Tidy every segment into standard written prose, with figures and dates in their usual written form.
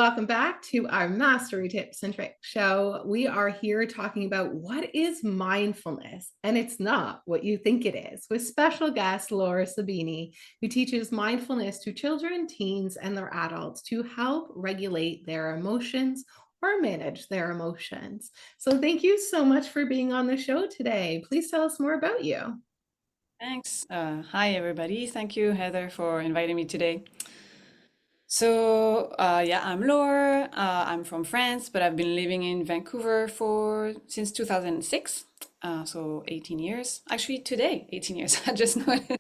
welcome back to our Mastery Tips and Tricks show. We are here talking about what is mindfulness, and it's not what you think it is, with special guest Laure Sabini, who teaches mindfulness to children, teens, and their adults to help regulate their emotions or manage their emotions. So thank you so much for being on the show today. Please tell us more about you. Thanks. Hi, everybody. Thank you, Heather, for inviting me today. So, I'm Laure. I'm from France, but I've been living in Vancouver for since 2006. So 18 years. Actually, today, 18 years. I just noticed.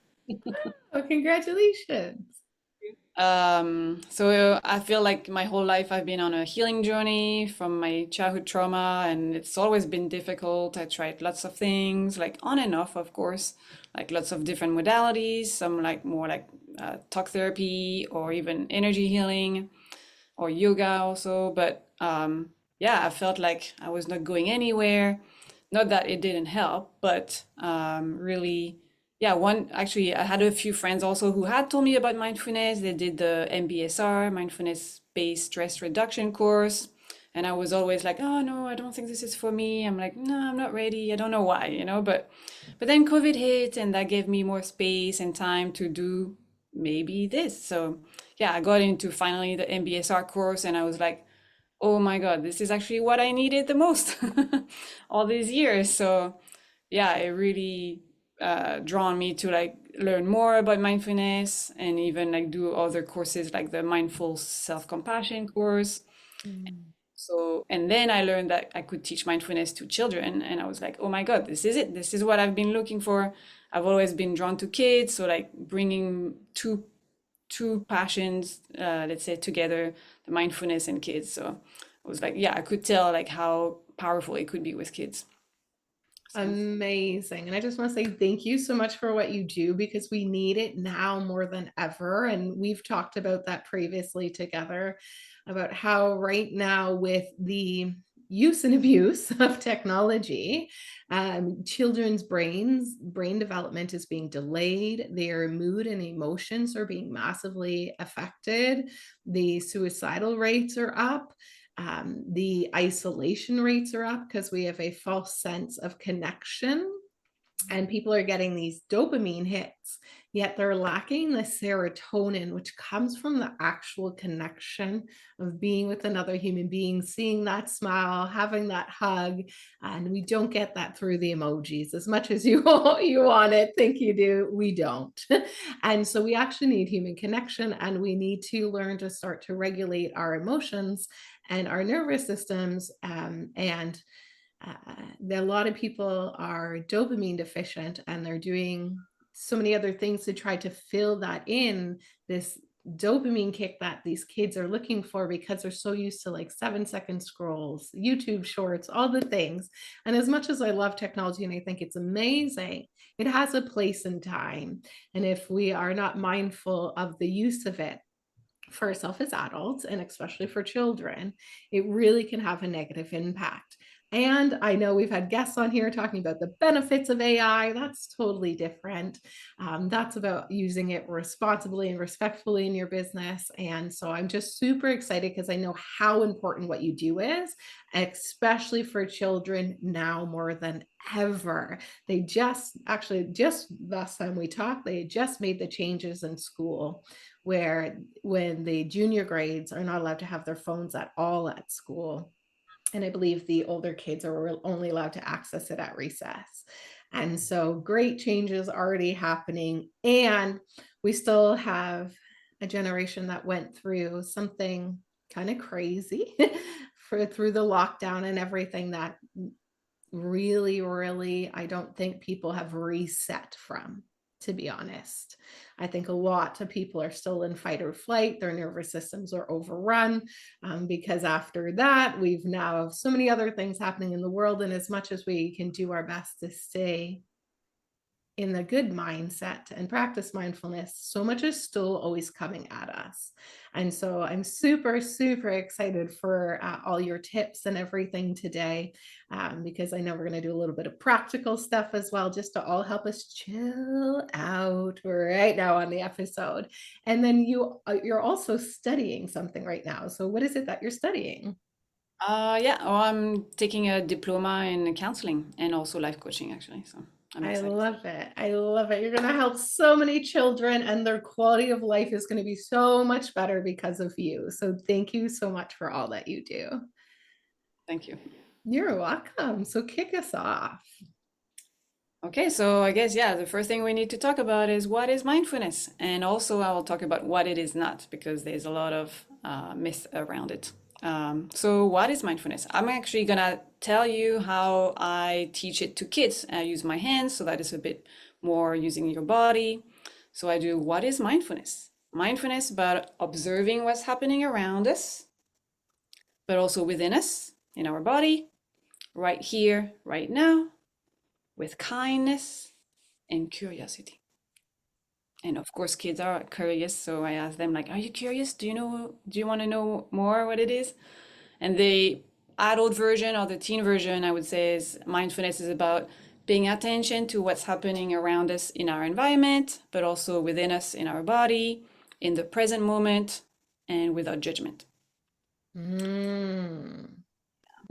Oh, congratulations. So I feel like my whole life I've been on a healing journey from my childhood trauma, and it's always been difficult. I tried lots of things, like on and off, of course, like lots of different modalities, some like more like talk therapy or even energy healing or yoga also. But yeah, I felt like I was not going anywhere. Not that it didn't help, but really, yeah, one actually, I had a few friends also who had told me about mindfulness. They did the MBSR, mindfulness-based stress reduction course. And I was always like, oh no, I don't think this is for me. I'm like, no, I'm not ready. I don't know why, but then COVID hit and that gave me more space and time to do maybe this. So yeah, I got into finally the MBSR course and I was like, oh my God, this is actually what I needed the most all these years. So yeah, it really drawn me to like learn more about mindfulness and even like do other courses like the mindful self-compassion course. Mm. So, and then I learned that I could teach mindfulness to children, and I was like, oh my God, this is it. This is what I've been looking for. I've always been drawn to kids, so like bringing two passions, let's say together, the mindfulness and kids. So I was like, yeah, I could tell like how powerful it could be with kids. So Amazing. And I just want to say thank you so much for what you do because we need it now more than ever. And we've talked about that previously together about how right now, with the use and abuse of technology, children's brain development is being delayed. Their mood and emotions are being massively affected. The suicidal rates are up. The isolation rates are up because we have a false sense of connection, and people are getting these dopamine hits, yet they're lacking the serotonin, which comes from the actual connection of being with another human being, seeing that smile, having that hug. And we don't get that through the emojis as much as you want it, think you do, we don't. And so we actually need human connection, and we need to learn to start to regulate our emotions and our nervous systems. And A lot of people are dopamine deficient, and they're doing so many other things to try to fill that in, this dopamine kick that these kids are looking for, because they're so used to like 7-second scrolls, YouTube shorts, all the things. And as much as I love technology and I think it's amazing, it has a place and time. And if we are not mindful of the use of it for ourselves as adults, and especially for children, it really can have a negative impact. And I know we've had guests on here talking about the benefits of AI. That's totally different. That's about using it responsibly and respectfully in your business. And so I'm just super excited because I know how important what you do is, especially for children now more than ever. They just last time we talked, they just made the changes in school where when the junior grades are not allowed to have their phones at all at school. And I believe the older kids are only allowed to access it at recess. And so great changes already happening. And we still have a generation that went through something kind of crazy through the lockdown and everything, that really, I don't think people have reset from, to be honest. I think a lot of people are still in fight or flight. Their nervous systems are overrun, because after that, we've now have so many other things happening in the world. And as much as we can do our best to stay in the good mindset and practice mindfulness, so much is still always coming at us. And so I'm super, super excited for all your tips and everything today, because I know we're going to do a little bit of practical stuff as well, just to all help us chill out right now on the episode. And then you're also studying something right now. So what is it that you're studying? Yeah, oh, I'm taking a diploma in counseling and also life coaching, actually. So I'm I excited. love it. I love it. You're going to help so many children, and their quality of life is going to be so much better because of you. So thank you so much for all that you do. Thank you. You're welcome. So kick us off. Okay, so I guess, yeah, the first thing we need to talk about is what is mindfulness? And also, I will talk about what it is not, because there's a lot of myth around it. So, what is mindfulness? I'm actually gonna tell you how I teach it to kids. I use my hands, so that is a bit more using your body. So, I do what is mindfulness? Mindfulness about observing what's happening around us, but also within us, in our body, right here, right now, with kindness and curiosity. And of course, kids are curious, so I ask them like, "Are you curious? Do you want to know more what it is?" And the adult version or the teen version, I would say, is mindfulness is about paying attention to what's happening around us in our environment, but also within us in our body, in the present moment, and without judgment. Mm.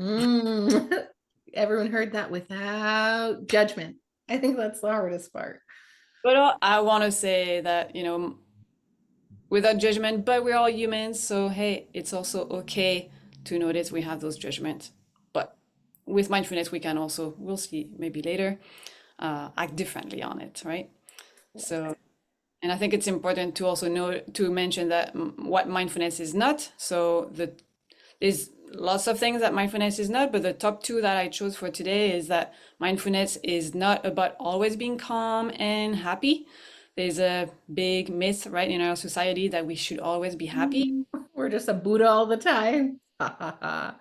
Mm. Everyone heard that without judgment. I think that's the hardest part. But I want to say that, without judgment, but we're all humans, so hey, it's also okay to notice we have those judgments. But with mindfulness, we can also, we'll see maybe later, act differently on it, right? So, and I think it's important to also know to mention that what mindfulness is not. So there's lots of things that mindfulness is not, but the top two that I chose for today is that mindfulness is not about always being calm and happy. There's a big myth, right, in our society that we should always be happy. Mm. We're just a Buddha all the time. Ha ha ha.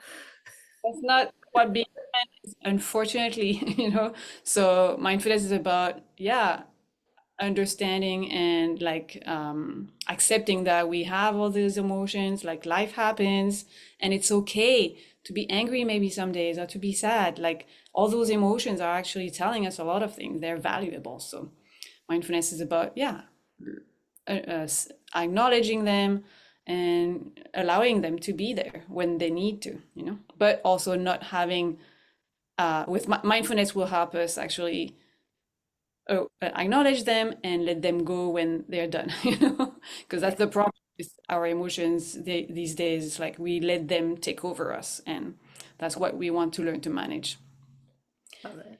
That's not what being meant is, unfortunately, So mindfulness is about, yeah, understanding and like accepting that we have all these emotions, like life happens, and it's okay to be angry maybe some days or to be sad. Like all those emotions are actually telling us a lot of things. They're valuable. So mindfulness is about, yeah, acknowledging them and allowing them to be there when they need to, but also not having, with mindfulness will help us actually acknowledge them and let them go when they're done, because Yeah, that's the problem with our emotions these days. It's like we let them take over us, and that's what we want to learn to manage. love it.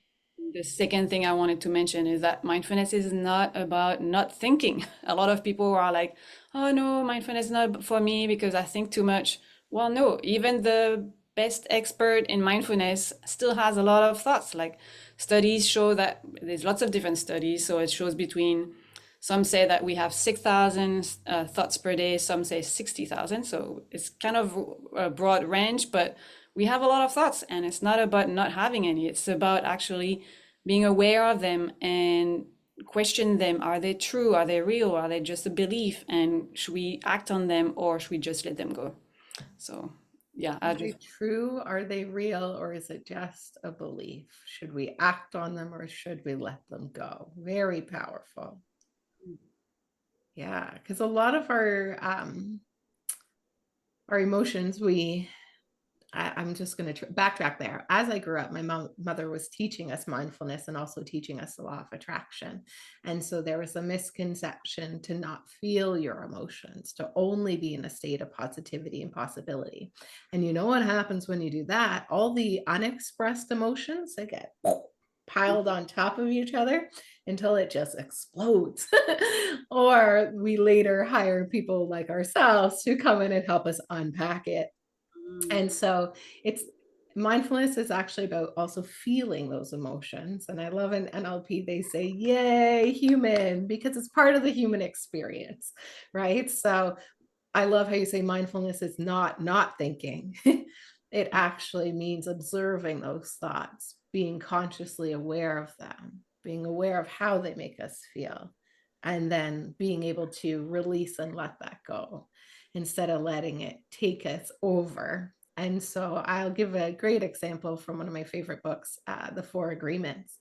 The second thing I wanted to mention is that mindfulness is not about not thinking. A lot of people are like, oh no, mindfulness is not for me because I think too much. Well, no, even the best expert in mindfulness still has a lot of thoughts. Like studies show that there's lots of different studies. So it shows between, some say that we have 6,000 thoughts per day, some say 60,000. So it's kind of a broad range, but we have a lot of thoughts, and it's not about not having any. It's about actually being aware of them and question them. Are they true? Are they real? Are they just a belief? And should we act on them or should we just let them go? So, yeah, I Are they just, true? Are they real? Or is it just a belief? Should we act on them or should we let them go? Very powerful. Yeah, because a lot of our emotions, I'm just going to backtrack there. As I grew up, my mother was teaching us mindfulness and also teaching us the law of attraction. And so there was a misconception to not feel your emotions, to only be in a state of positivity and possibility. And you know what happens when you do that? All the unexpressed emotions, they get piled on top of each other until it just explodes. Or we later hire people like ourselves to come in and help us unpack it. And so it's mindfulness is actually about also feeling those emotions. And I love in NLP, they say, yay, human, because it's part of the human experience, right? So I love how you say mindfulness is not thinking. It actually means observing those thoughts, being consciously aware of them, being aware of how they make us feel, and then being able to release and let that go instead of letting it take us over. And so I'll give a great example from one of my favorite books, The Four Agreements.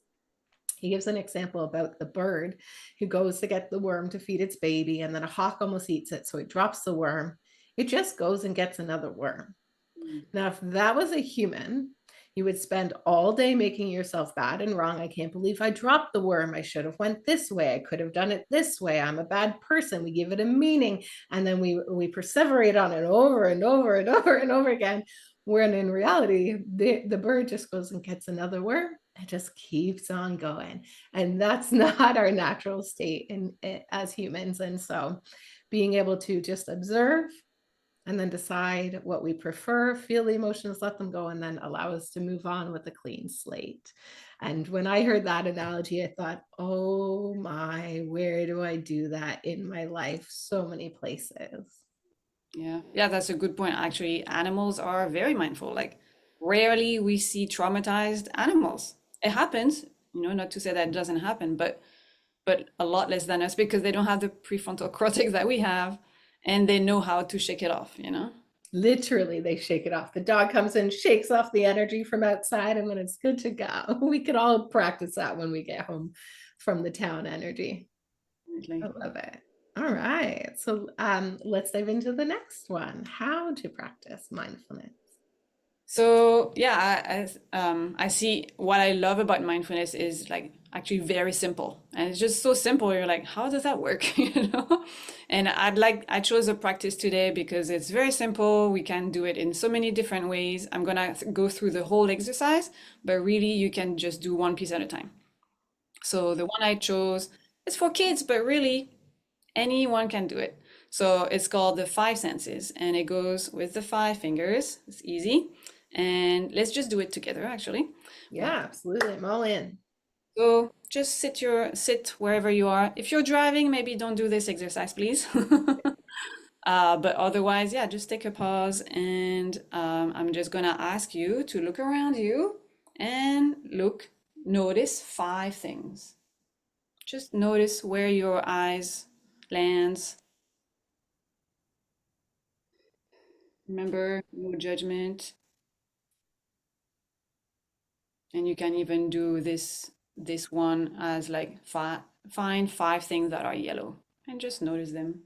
He gives an example about the bird who goes to get the worm to feed its baby, and then a hawk almost eats it. So it drops the worm. It just goes and gets another worm. Mm. Now, if that was a human, you would spend all day making yourself bad and wrong. I can't believe I dropped the worm. I should have went this way. I could have done it this way. I'm a bad person. We give it a meaning, and then we perseverate on it over and over and over and over again. When in reality, the bird just goes and gets another worm. It just keeps on going, and that's not our natural state as humans. And so, being able to just observe and then decide what we prefer, feel the emotions, let them go, and then allow us to move on with a clean slate. And when I heard that analogy, I thought, oh my, where do I do that in my life? So many places. Yeah, yeah, that's a good point. Actually, animals are very mindful. Like, rarely we see traumatized animals. It happens, not to say that it doesn't happen, but a lot less than us because they don't have the prefrontal cortex that we have, and they know how to shake it off. Literally, they shake it off. The dog comes in, shakes off the energy from outside, and then it's good to go. We could all practice that when we get home from the town energy. I Definitely. love it. All right. So let's dive into the next one, how to practice mindfulness. So yeah, I see what I love about mindfulness is like actually very simple, and it's just so simple. You're like, how does that work? And I chose a practice today because it's very simple. We can do it in so many different ways. I'm gonna go through the whole exercise, but really you can just do one piece at a time. So the one I chose is for kids, but really anyone can do it. So it's called the five senses, and it goes with the five fingers. It's easy. And let's just do it together, actually. Yeah, But absolutely. I'm all in. so just sit wherever you are. If you're driving, maybe don't do this exercise, please. But otherwise, yeah, just take a pause, and I'm just gonna ask you to look around you and notice five things. Just notice where your eyes lands. Remember, no judgment. And you can even do this one as like find five things that are yellow and just notice them.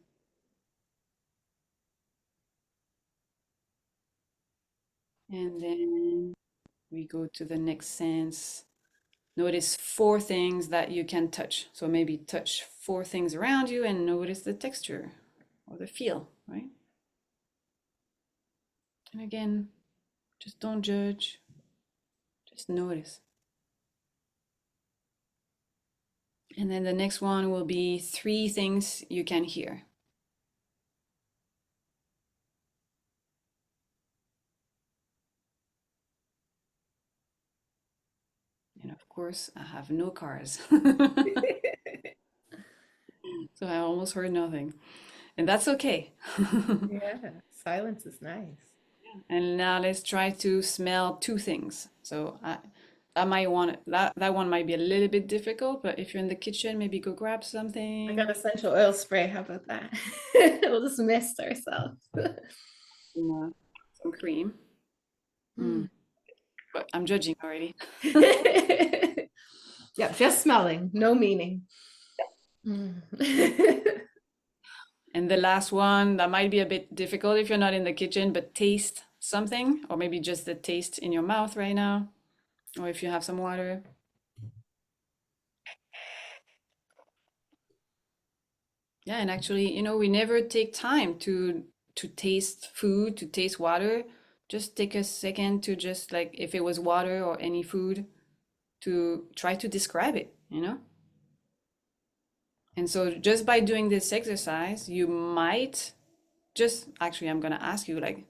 And then we go to the next sense. Notice four things that you can touch. So maybe touch four things around you and notice the texture or the feel, right? And again, just don't judge, just notice. And then the next one will be three things you can hear. And of course, I have no cars. So I almost heard nothing. And that's okay. Yeah, silence is nice. And now let's try to smell two things. So that one might be a little bit difficult, but if you're in the kitchen, maybe go grab I got something. essential oil spray. How about that? We'll just mist ourselves. Some cream. Mm. But I'm judging already. Yeah, just smelling, no meaning. Mm. And the last one, that might be a bit difficult if you're not in the kitchen, but taste something, or maybe just the taste in your mouth right now, or if you have some water. Yeah, and actually, we never take time to taste food, to taste water. Just take a second to just like if it was water or any food to try to describe it. And so just by doing this exercise, you might just actually I'm gonna ask you like,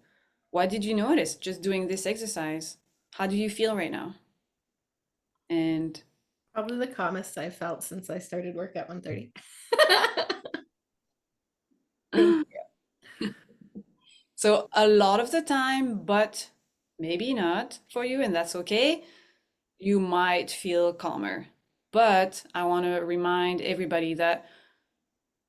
what did you notice just doing this exercise? How do you feel right now? And Probably the calmest I felt since I started work at 1:30. Thank so a lot of the time, but maybe not for you, and that's okay, you might feel calmer. But I want to remind everybody that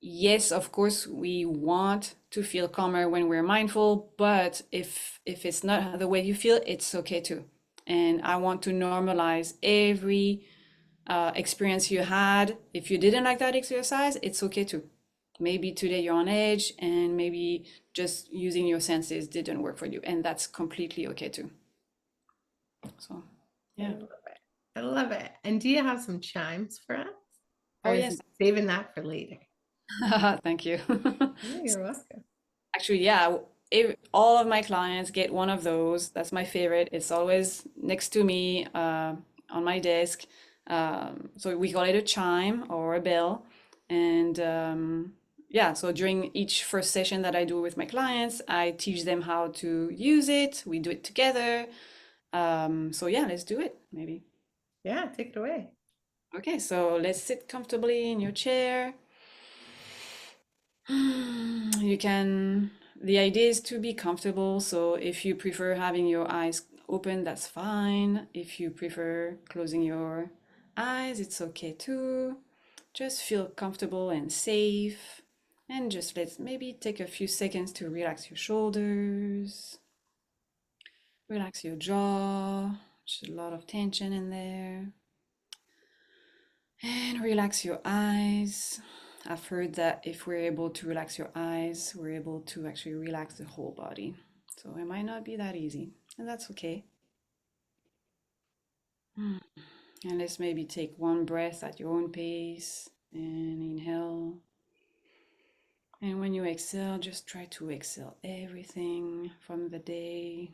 yes, of course, we want to feel calmer when we're mindful, but if it's not the way you feel, it's okay too. And I want to normalize every experience you had. If you didn't like that exercise, it's okay too. Maybe today you're on edge, and maybe just using your senses didn't work for you, and that's completely okay too. So, I yeah. love it. I love it. And do you have some chimes for us? Or Oh is yes. it saving that for later? Thank you. Yeah, you're welcome. Actually, yeah, all of my clients get one of those. That's my favorite. It's always next to me on my desk. So we call it a chime or a bell. And yeah, so during each first session that I do with my clients, I teach them how to use it. We do it together. So yeah, let's do it, maybe. Yeah, take it away. Okay, so let's sit comfortably in your chair. You can, the idea is to be comfortable. So if you prefer having your eyes open, that's fine. If you prefer closing your eyes, it's okay too. Just feel comfortable and safe. And just let's maybe take a few seconds to relax your shoulders, relax your jaw. There's a lot of tension in there. And relax your eyes. I've heard that if we're able to relax your eyes, we're able to actually relax the whole body. So it might not be that easy, and that's okay. Hmm. And let's maybe take one breath at your own pace and inhale. And when you exhale, just try to exhale everything from the day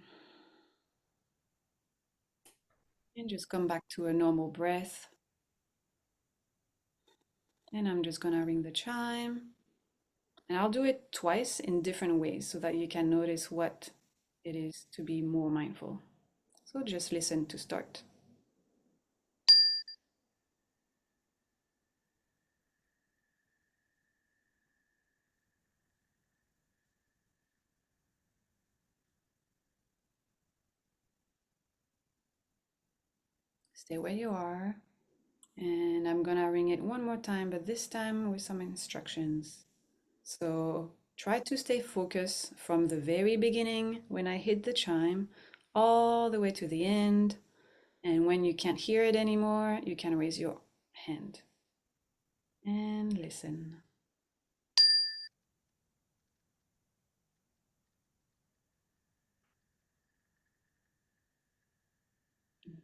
and just come back to a normal breath. And I'm just gonna ring the chime. And I'll do it twice in different ways so that you can notice what it is to be more mindful. So just listen to start. Stay where you are. And I'm gonna ring it one more time, but this time with some instructions. So try to stay focused from the very beginning when I hit the chime all the way to the end. And when you can't hear it anymore, you can raise your hand and listen.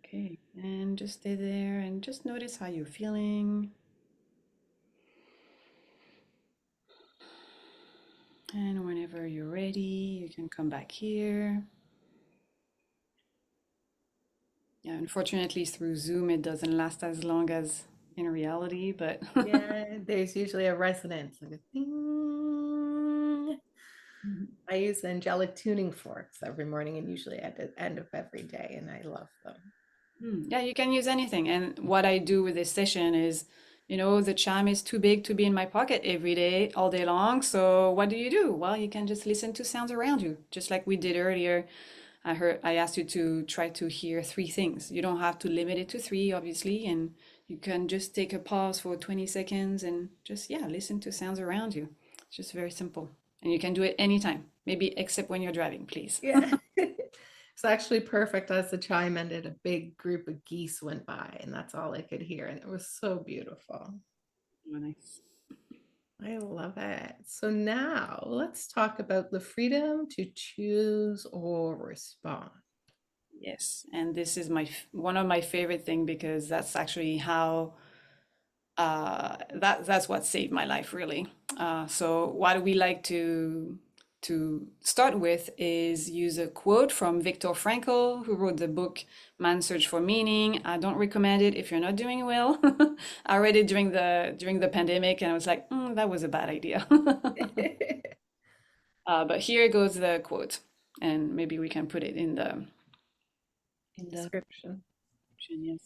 Okay, and just stay there and just notice how you're feeling. And whenever you're ready, you can come back here. Yeah, unfortunately, through Zoom, it doesn't last as long as in reality, but Yeah, there's usually a resonance, like a ding. I use angelic tuning forks every morning and usually at the end of every day, and I love them. Yeah, you can use anything. And what I do with this session is, the chime is too big to be in my pocket every day, all day long. So what do? Well, you can just listen to sounds around you, just like we did earlier. I asked you to try to hear three things. You don't have to limit it to three, obviously, and you can just take a pause for 20 seconds and just, yeah, listen to sounds around you. It's just very simple. And you can do it anytime, maybe except when you're driving, please. Yeah. It's actually perfect. As the chime ended, a big group of geese went by, and that's all I could hear. And it was so beautiful. Oh, nice. I love it. So now let's talk about the freedom to choose or respond. Yes, and this is one of my favorite thing because that's actually how that's what saved my life really. So what we like to start with is use a quote from Viktor Frankl, who wrote the book Man's Search for Meaning. I don't recommend it if you're not doing well. I read it during the pandemic, and I was like, that was a bad idea. But here goes the quote, and maybe we can put it in the Description. description. Yes.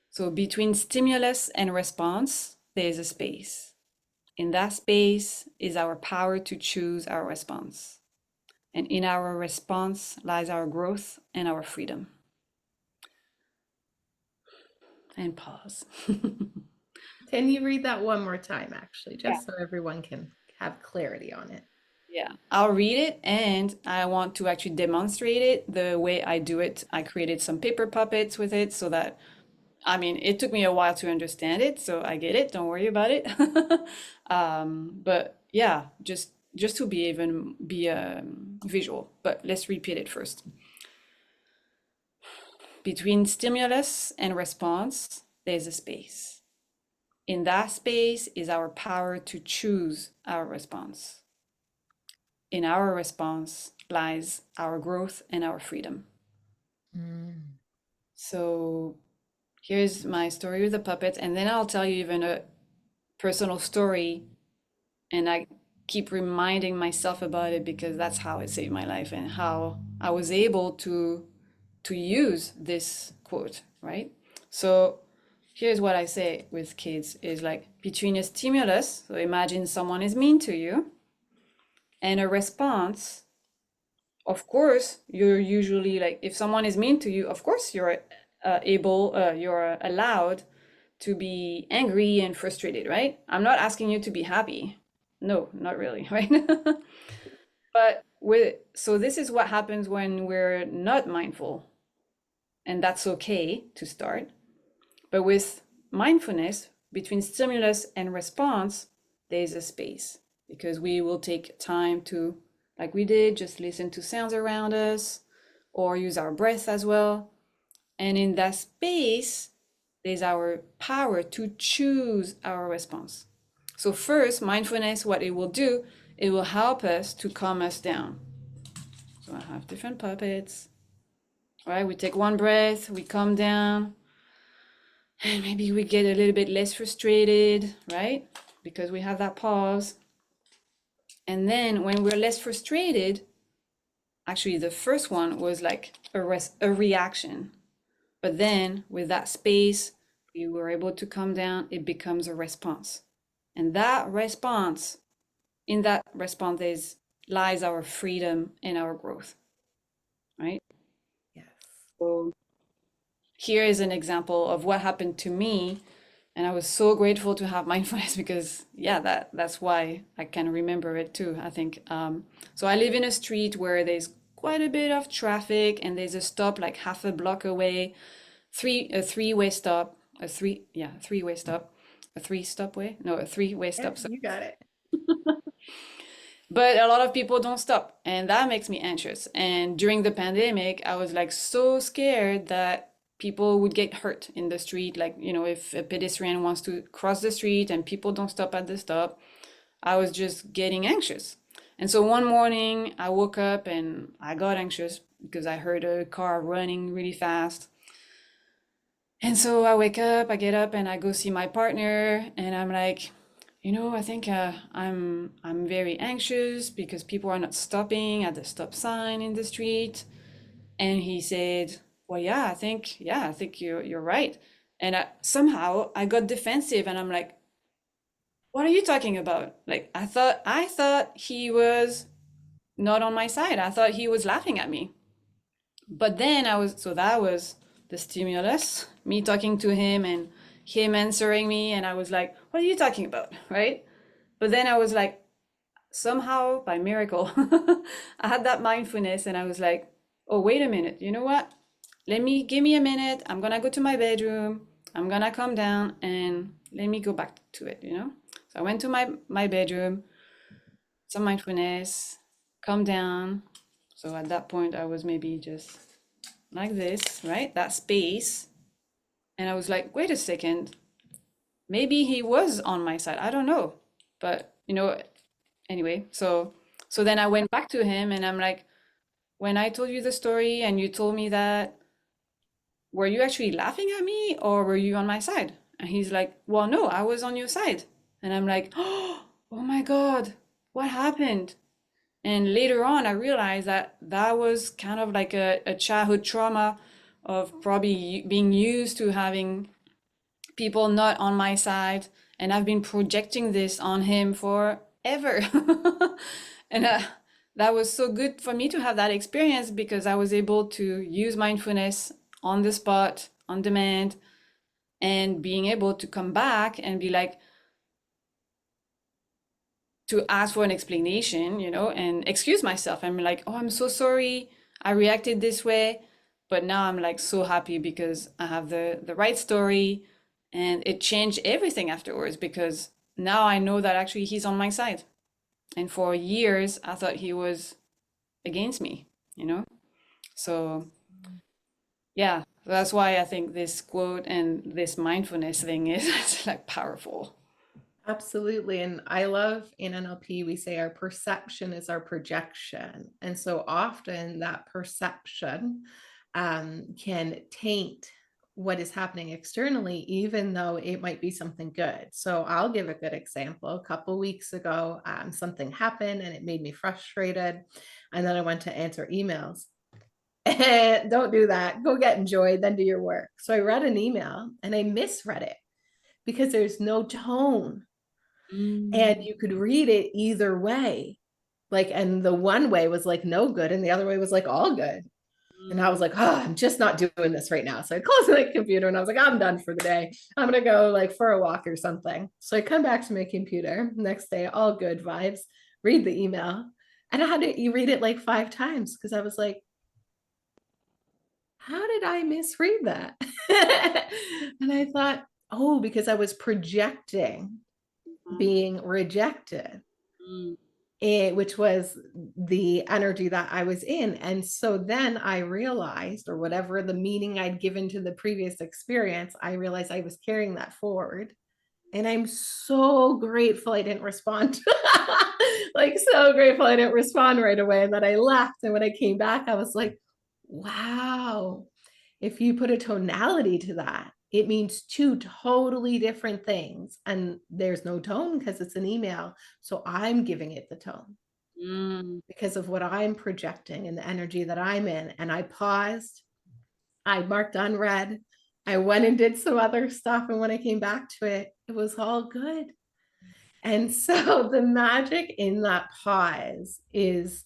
So between stimulus and response, there's a space. In that space is our power to choose our response. And in our response lies our growth and our freedom. and pause. Can you read that one more time, actually, Yeah. just so everyone can have clarity on it? Yeah, I'll read it and I want to actually demonstrate it the way I do it. I created some paper puppets with it so that, I mean, it took me a while to understand it, so I get it. Don't worry about it. But yeah, just to be even be visual. But let's repeat it first. Between stimulus and response, there's a space. In that space is our power to choose our response. In our response lies our growth and our freedom. Mm. So here's my story with the puppets, and then I'll tell you even a personal story. And I keep reminding myself about it because that's how it saved my life and how I was able to use this quote, right? So here's what I say with kids is like between a stimulus, so imagine someone is mean to you, and a response, of course, you're usually like, if someone is mean to you, of course, you're allowed to be angry and frustrated, right? I'm not asking you to be happy. No, not really, right? But so this is what happens when we're not mindful, and that's okay to start. But with mindfulness, between stimulus and response, there's a space because we will take time to, like we did, just listen to sounds around us or use our breath as well. And in that space, there's our power to choose our response. So, first, mindfulness, what it will do, it will help us to calm us down. So, I have different puppets, right? We take one breath, we calm down, and maybe we get a little bit less frustrated, right? Because we have that pause. And then when we're less frustrated, actually, the first one was like a reaction. But then with that space, we were able to calm down, it becomes a response. And that response, in that response is lies our freedom and our growth, right? Yes. So here is an example of what happened to me. And I was so grateful to have mindfulness because yeah, that's why I can remember it too, I think. So I live in a street where there's quite a bit of traffic and there's a stop like half a block away, a three-way stop, three-way stop, a three-stop way, no, a three-way Yeah, stop. So, you got it. but a lot of people don't stop, and that makes me anxious. And during the pandemic, I was like so scared that people would get hurt in the street. Like, if a pedestrian wants to cross the street and people don't stop at the stop, I was just getting anxious. And so one morning I woke up and I got anxious because I heard a car running really fast. And so I wake up, I get up and I go see my partner and I'm like, I think I'm very anxious because people are not stopping at the stop sign in the street. And he said, "Well, yeah, I think you're right." And somehow I got defensive and I'm like, "What are you talking about?" Like I thought he was not on my side. I thought he was laughing at me. But then that was the stimulus, me talking to him and him answering me. And I was like, what are you talking about? Right. But then I was like, somehow by miracle, I had that mindfulness and I was like, oh, wait a minute. You know what? Give me a minute. I'm going to go to my bedroom. I'm going to calm down and let me go back to it. So I went to my bedroom, some mindfulness, calm down. So at that point, I was maybe just like this, right? That space. And I was like, wait a second, maybe he was on my side. I don't know. But, anyway, so then I went back to him and I'm like, when I told you the story and you told me that, were you actually laughing at me or were you on my side? And he's like, well, no, I was on your side. And I'm like, oh my God, what happened? And later on, I realized that that was kind of like a childhood trauma of probably being used to having people not on my side. And I've been projecting this on him forever. And that was so good for me to have that experience because I was able to use mindfulness on the spot, on demand, and being able to come back and be like, to ask for an explanation, you know, and excuse myself. I'm like, oh, I'm so sorry. I reacted this way. But now I'm like so happy because I have the right story, and it changed everything afterwards because now I know that actually he's on my side. And for years I thought he was against me, you know? So yeah, that's why I think this quote and this mindfulness thing is it's like powerful. Absolutely. And I love in NLP, we say our perception is our projection. And so often that perception can taint what is happening externally, even though it might be something good. So I'll give a good example. A couple weeks ago, something happened and it made me frustrated. And then I went to answer emails. And don't do that. Go get enjoyed, then do your work. So I read an email and I misread it because there's no tone and Mm, you could read it either way. Like, and the one way was like no good, and the other way was like all good. And I was mm, like, oh, I'm just not doing this right now. So I closed the computer and I was like, I'm done for the day. I'm gonna go like for a walk or something. So I come back to my computer next day, all good vibes, read the email. And I had to read it like 5 times because I was like, how did I misread that? And I thought, oh, because I was projecting being rejected, mm, which was the energy that I was in. And so then I realized, or whatever the meaning I'd given to the previous experience, I realized I was carrying that forward. And I'm so grateful I didn't respond. Like, so grateful I didn't respond right away and that I left. And when I came back, I was like, wow, if you put a tonality to that, it means two totally different things. And there's no tone because it's an email. So I'm giving it the tone mm, because of what I'm projecting and the energy that I'm in. And I paused, I marked unread, I went and did some other stuff. And when I came back to it, it was all good. And so the magic in that pause is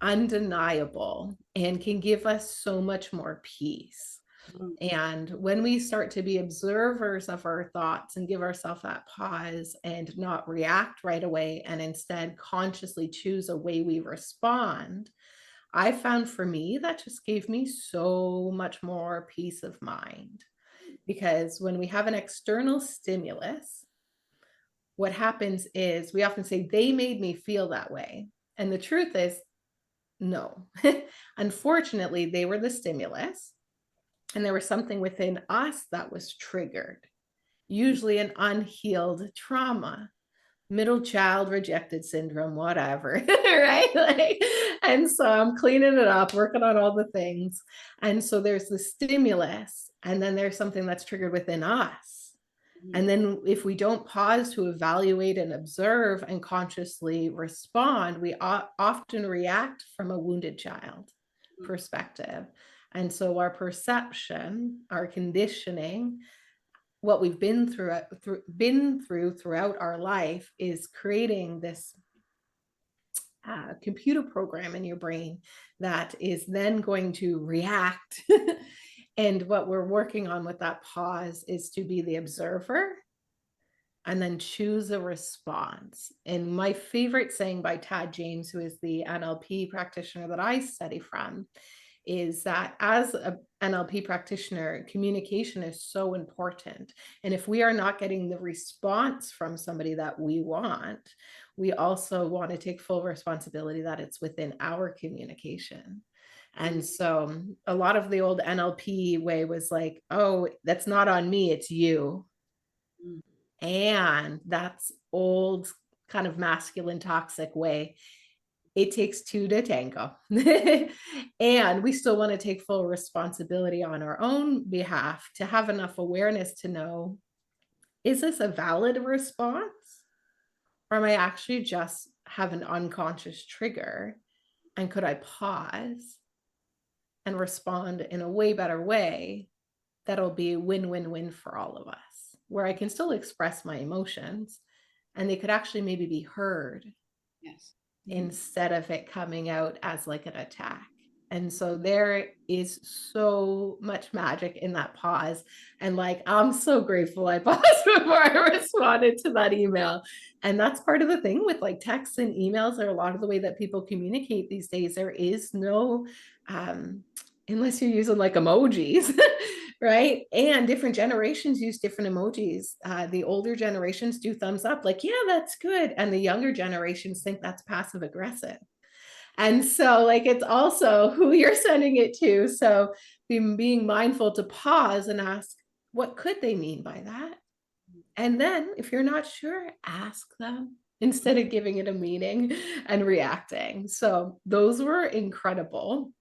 undeniable and can give us so much more peace. mm, And when we start to be observers of our thoughts and give ourselves that pause and not react right away and instead consciously choose a way we respond, I found for me that just gave me so much more peace of mind. Because when we have an external stimulus, what happens is we often say, they made me feel that way. And the truth is, no. Unfortunately, they were the stimulus, and there was something within us that was triggered, usually an unhealed trauma, middle child rejected syndrome, whatever, right? Like, and so I'm cleaning it up, working on all the things. And so there's the stimulus, and then there's something that's triggered within us. mm, And then if we don't pause to evaluate and observe and consciously respond, we often react from a wounded child perspective. And so our perception, our conditioning, what we've been through throughout our life is creating this computer program in your brain that is then going to react. And what we're working on with that pause is to be the observer and then choose a response. And my favorite saying by Tad James, who is the NLP practitioner that I study from, is that as an NLP practitioner, communication is so important. And if we are not getting the response from somebody that we want, we also want to take full responsibility that it's within our communication. And mm, so a lot of the old NLP way was like, oh, that's not on me, it's you. mm, And that's old, kind of masculine, toxic way. It takes two to tango. And we still want to take full responsibility on our own behalf to have enough awareness to know, is this a valid response? Or am I actually just have an unconscious trigger? And could I pause and respond in a way better way that'll be win-win-win for all of us, where I can still express my emotions and they could actually maybe be heard yes. Mhm. instead of it coming out as like an attack. And so there is so much magic in that pause. And like, I'm so grateful I paused before I responded to that email. And that's part of the thing with like texts and emails, or a lot of the way that people communicate these days. There is no, unless you're using like emojis, right? And different generations use different emojis. The older generations do thumbs up, like, yeah, that's good. And the younger generations think that's passive aggressive. And so, like, it's also who you're sending it to. So, being mindful to pause and ask, what could they mean by that? And then, if you're not sure, ask them instead of giving it a meaning and reacting. So, those were incredible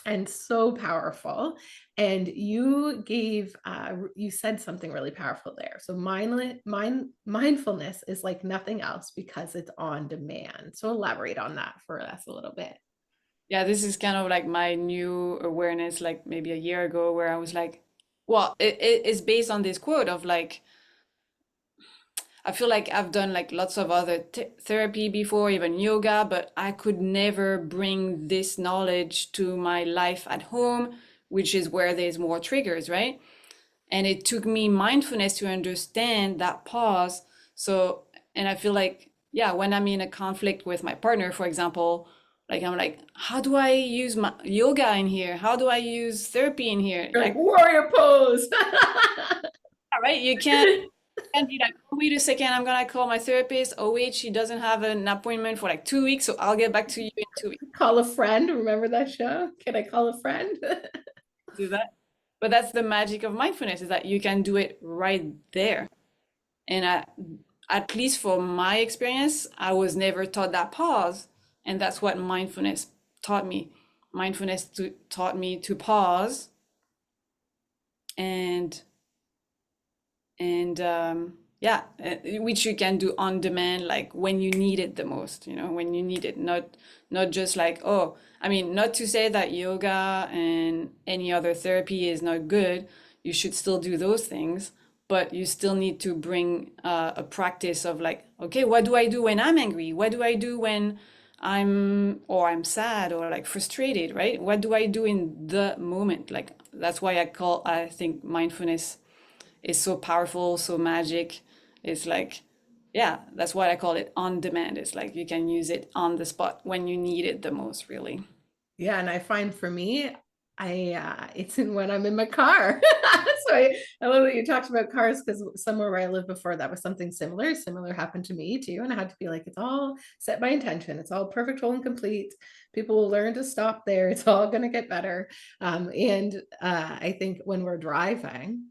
and so powerful. And you said something really powerful there. So mindfulness is like nothing else because it's on demand. So elaborate on that for us a little bit. Yeah, this is kind of like my new awareness, like maybe a year ago, where I was like, well, it's based on this quote of like, I feel like I've done like lots of other therapy before, even yoga, but I could never bring this knowledge to my life at home, which is where there's more triggers, right? And it took me mindfulness to understand that pause. So, and I feel like, yeah, when I'm in a conflict with my partner, for example, like I'm like, how do I use my yoga in here? How do I use therapy in here? You're like Like, warrior pose. all right, you can't be like, oh, wait a second, I'm gonna call my therapist. Oh wait, she doesn't have an appointment for like 2 weeks, so I'll get back to you in 2 weeks. Call a friend. Remember that show? Can I call a friend? Do that. But that's the magic of mindfulness is that you can do it right there. And at least for my experience, I was never taught that pause. And that's what mindfulness taught me. Taught me to pause and yeah, which you can do on demand, like when you need it the most, when you need it, not just like, oh, I mean, not to say that yoga and any other therapy is not good. You should still do those things, but you still need to bring a practice of like, okay, what do I do when I'm angry? What do I do when I'm sad or like frustrated, right? What do I do in the moment? Like that's why I think mindfulness is so powerful, so magic. It's like, yeah, that's why I call it on demand. It's like you can use it on the spot when you need it the most, really. Yeah, and I find for me, it's in when I'm in my car. So I love that you talked about cars because somewhere where I lived before, that was something similar. Similar happened to me too, and I had to be like, it's all set by intention. It's all perfect, whole, and complete. People will learn to stop there. It's all going to get better. And I think when we're driving,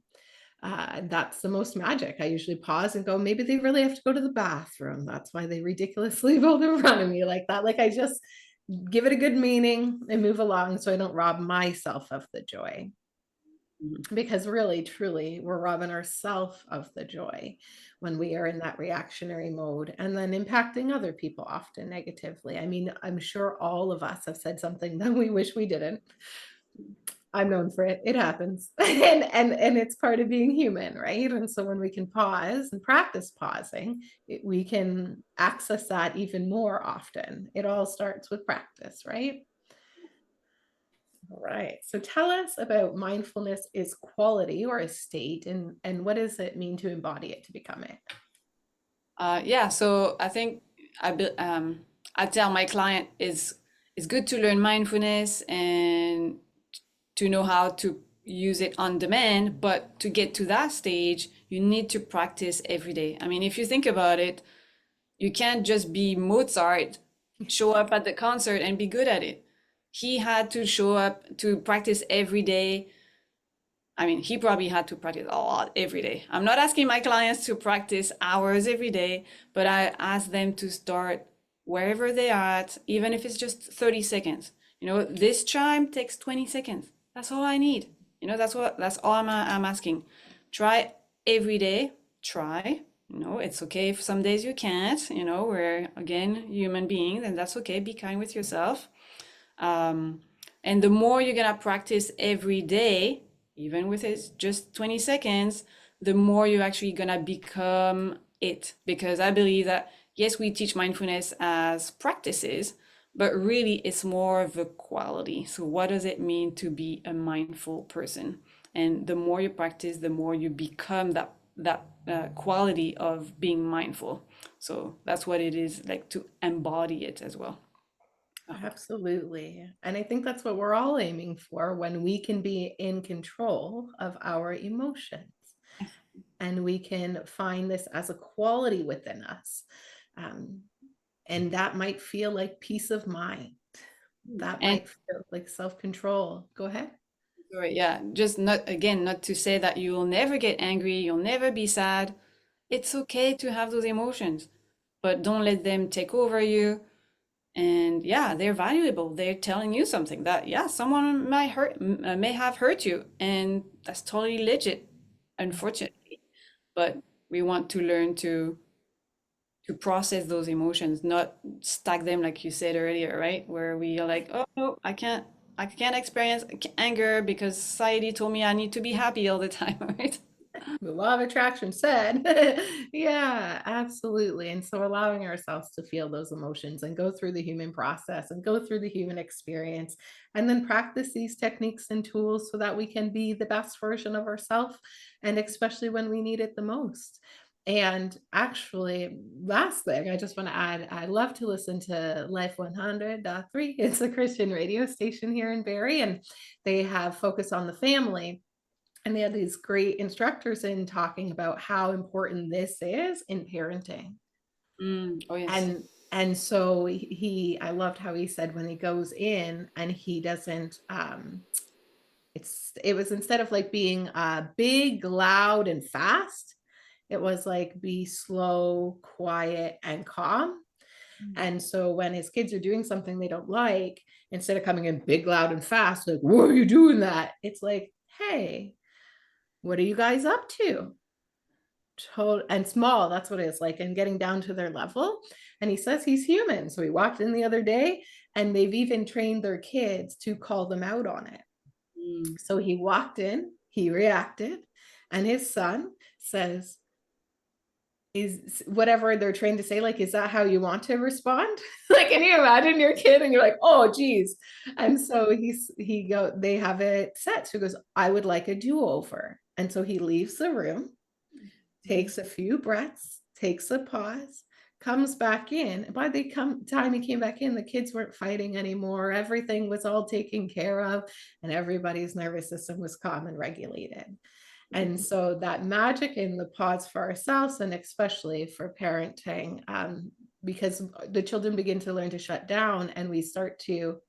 that's the most magic. I usually pause and go, maybe they really have to go to the bathroom. That's why they ridiculously both in front of me like that. Like I just give it a good meaning and move along so I don't rob myself of the joy. Mhm. Because really, truly, we're robbing ourselves of the joy when we are in that reactionary mode and then impacting other people often negatively. I mean, I'm sure all of us have said something that we wish we didn't. I'm known for it. It happens. And it's part of being human, right? And so when we can pause and practice pausing, we can access that even more often. It all starts with practice, right? All right. So tell us about mindfulness is quality or a state, and what does it mean to embody it to become it? Yeah, so I think I tell my client it's good to learn mindfulness and to know how to use it on demand, but to get to that stage, you need to practice every day. I mean, if you think about it, you can't just be Mozart, show up at the concert and be good at it. He had to show up to practice every day. I mean, he probably had to practice a lot every day. I'm not asking my clients to practice hours every day, but I ask them to start wherever they are at, even if it's just 30 seconds. This chime takes 20 seconds. That's all I need. That's all I'm asking. Try every day. Try. It's okay if some days you can't. We're again human beings, and that's okay. Be kind with yourself. Um, and the more you're gonna practice every day, even with it just 20 seconds, the more you're actually gonna become it. Because I believe that yes, we teach mindfulness as practices, but really it's more of a quality. So what does it mean to be a mindful person? And the more you practice, the more you become that quality of being mindful. So that's what it is like to embody it as well. I hope. Absolutely. And I think that's what we're all aiming for when we can be in control of our emotions and we can find this as a quality within us. Um, and that might feel like peace of mind. That And might feel like self control. Go ahead. sorry, yeah, just not again, not to say that you will never get angry, you'll never be sad. It's okay to have those emotions, but don't let them take over you. And yeah, they're valuable. They're telling you something that, yeah, someone may have hurt you, and that's totally legit, unfortunately. But we want to learn to process those emotions, not stack them like you said earlier, right? Where we are like, oh, no, I can't experience anger because society told me I need to be happy all the time, right? The law of attraction said. Yeah, absolutely. And so allowing ourselves to feel those emotions and go through the human process and go through the human experience and then practice these techniques and tools so that we can be the best version of ourselves, and especially when we need it the most. And actually, last thing I just want to add, I love to listen to Life 100.3. It's a Christian radio station here in Barrie, and they have focus on the family, and they had these great instructors in talking about how important this is in parenting. Oh, yes. And so I loved how he said when he goes in and he doesn't it was instead of like being big, loud and fast, it was like be slow, quiet and calm. And so when his kids are doing something they don't like, instead of coming in big, loud and fast, like, why are you doing that? It's like, hey, what are you guys up to? Total and small, that's what it's like, and getting down to their level. And he says he's human. So he walked in the other day and they've even trained their kids to call them out on it. Mm. So he walked in, he reacted, and his son says, is whatever they're trained to say, like, is that how you want to respond? Like, can you imagine your kid and you're like, oh geez. And so they have it set. So he goes, I would like a do-over. And so he leaves the room, takes a few breaths, takes a pause, comes back in. And by the time he came back in, the kids weren't fighting anymore. Everything was all taken care of, and everybody's nervous system was calm and regulated. And so that magic in the pause for ourselves, and especially for parenting, because the children begin to learn to shut down, and we start to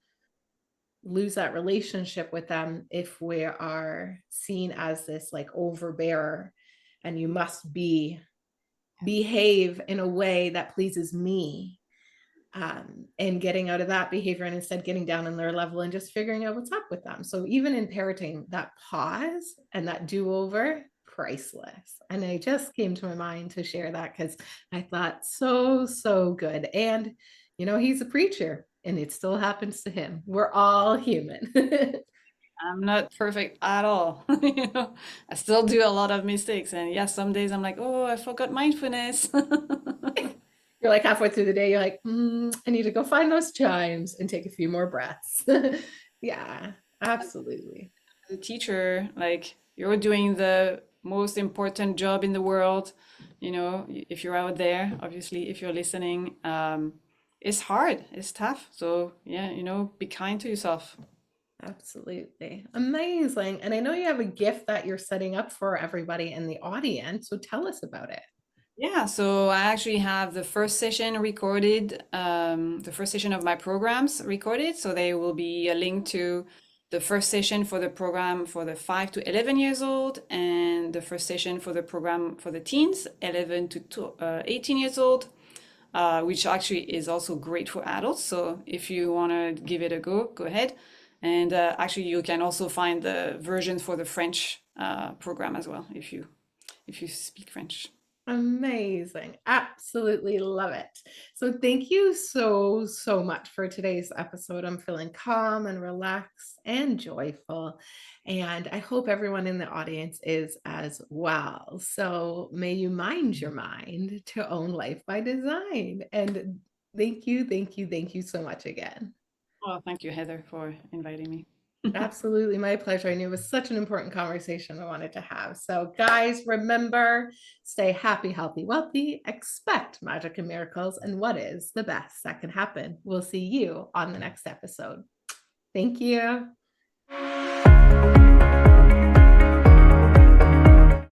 lose that relationship with them if we are seen as this like overbearer, and you must behave in a way that pleases me, and getting out of that behavior and instead getting down on their level and just figuring out what's up with them. So even in parenting, that pause and that do-over, priceless. And it just came to my mind to share that because I thought so good. And he's a preacher and it still happens to him. We're all human. I'm not perfect at all. I still do a lot of mistakes. And yeah, some days I'm like, oh, I forgot mindfulness. You're like halfway through the day, you're like, I need to go find those chimes and take a few more breaths. Yeah, absolutely. As a teacher, like you're doing the most important job in the world. If you're out there, obviously, if you're listening, it's hard, it's tough. So yeah, be kind to yourself. Absolutely. Amazing. And I know you have a gift that you're setting up for everybody in the audience. So tell us about it. Yeah, so I actually have the first session recorded, the first session of my programs recorded. So there will be a link to the first session for the program for the 5 to 11 years old, and the first session for the program for the teens, 11 to 18 years old, which actually is also great for adults. So if you want to give it a go ahead. And actually, you can also find the version for the French program as well if you speak French. Amazing. Absolutely love it. So thank you so much for today's episode. I'm feeling calm and relaxed and joyful. And I hope everyone in the audience is as well. So may you mind your mind to own life by design. And Thank you, thank you, thank you so much again. Well, thank you, Heather, for inviting me. Absolutely, my pleasure. I knew it was such an important conversation I wanted to have. So, guys, remember, stay happy, healthy, wealthy, expect magic and miracles, and what is the best that can happen? We'll see you on the next episode. Thank you.